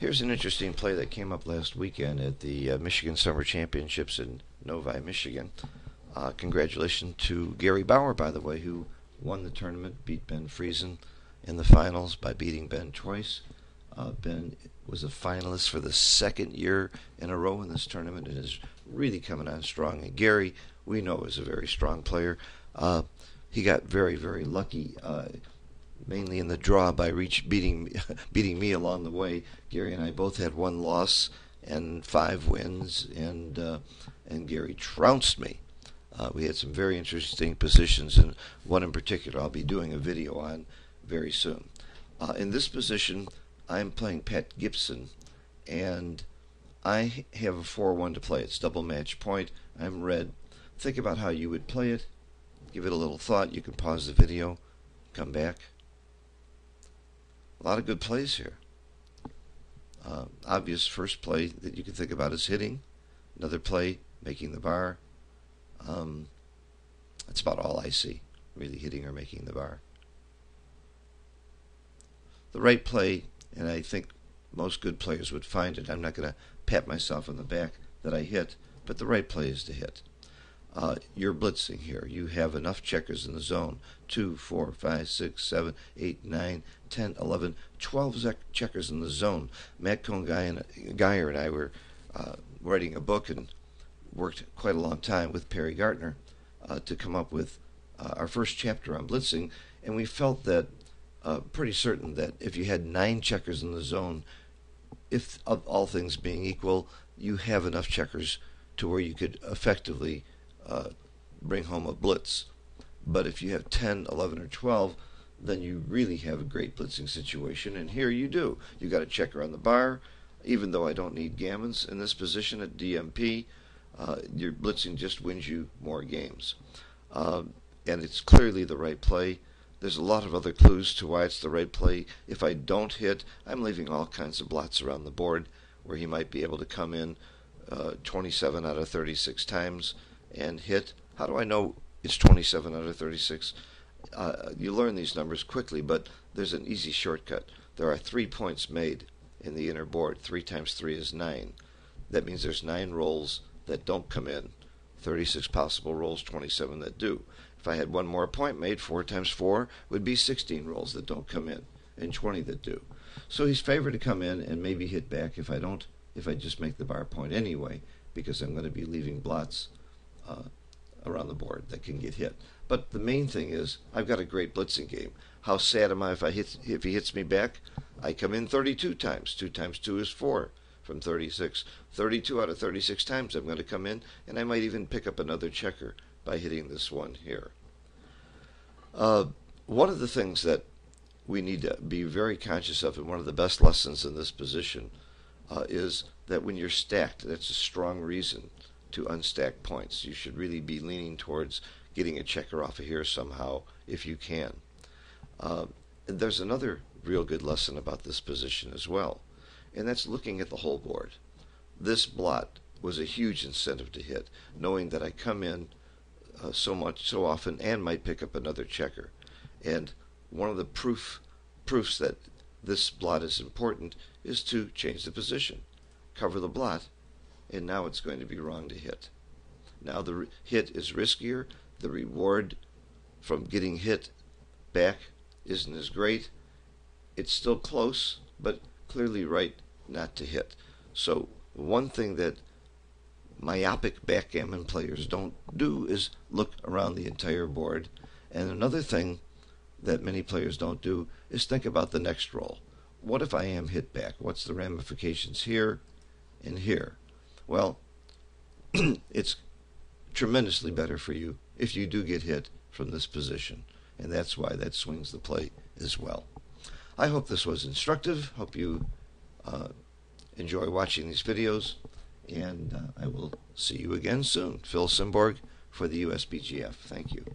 Here's an interesting play that came up last weekend at the Michigan Summer Championships in Novi, Michigan. Congratulations to Gary Bauer, by the way, who won the tournament, beat Ben Friesen in the finals by beating Ben twice. Ben was a finalist for the second year in a row in this tournament and is really coming on strong. And Gary, we know, is a very strong player. He got very, very lucky, mainly in the draw by beating me along the way. Gary and I both had one loss and 5 wins, and Gary trounced me. We had some very interesting positions, and one in particular I'll be doing a video on very soon. In this position, I'm playing Pat Gibson, and I have a 4-1 to play. It's double match point. I'm red. Think about how you would play it. Give it a little thought. You can pause the video, come back. A lot of good plays here. Obvious first play that you can think about is hitting. Another play, making the bar. That's about all I see, really, hitting or making the bar. The right play, and I think most good players would find it. I'm not going to pat myself on the back that I hit, but the right play is to hit. You're blitzing here. You have enough checkers in the zone. 2, 4, 5, 6, 7, 8, 9, 10, 11, 12 checkers in the zone. Matt Cohn-Geyer and I were writing a book and worked quite a long time with Perry Gartner to come up with our first chapter on blitzing, and we felt that pretty certain that if you had 9 checkers in the zone, if of all things being equal, you have enough checkers to where you could effectively bring home a blitz. But if you have 10, 11, or 12, then you really have a great blitzing situation, and here you do. You got a checker on the bar. Even though I don't need gammons in this position at DMP, your blitzing just wins you more games. And it's clearly the right play. There's a lot of other clues to why it's the right play. If I don't hit, I'm leaving all kinds of blots around the board where he might be able to come in 27 out of 36 times and hit. How do I know it's 27 out of 36? You learn these numbers quickly, but there's an easy shortcut. There are 3 points made in the inner board. 3 times 3 is 9. That means there's 9 rolls that don't come in. 36 possible rolls, 27 that do. If I had one more point made, 4 times 4 would be 16 rolls that don't come in, and 20 that do. So he's favored to come in and maybe hit back if I just make the bar point anyway, because I'm going to be leaving blots around the board that can get hit. But the main thing is, I've got a great blitzing game. How sad am I if he hits me back? I come in 32 times. 2 times 2 is 4 from 36. 32 out of 36 times I'm going to come in, and I might even pick up another checker by hitting this one here. One of the things that we need to be very conscious of, and one of the best lessons in this position, is that when you're stacked, that's a strong reason to unstack points. You should really be leaning towards getting a checker off of here somehow if you can. There's another real good lesson about this position as well, and that's looking at the whole board. This blot was a huge incentive to hit, knowing that I come in so often and might pick up another checker. And one of the proofs that this blot is important is to change the position, cover the blot, and now it's going to be wrong to hit. Now the hit is riskier. The reward from getting hit back isn't as great. It's still close, but clearly right not to hit. So one thing that myopic backgammon players don't do is look around the entire board. And another thing that many players don't do is think about the next roll. What if I am hit back? What's the ramifications here and here? Well, it's tremendously better for you if you do get hit from this position, and that's why that swings the play as well. I hope this was instructive. Hope you enjoy watching these videos, and I will see you again soon. Phil Simborg for the USBGF. Thank you.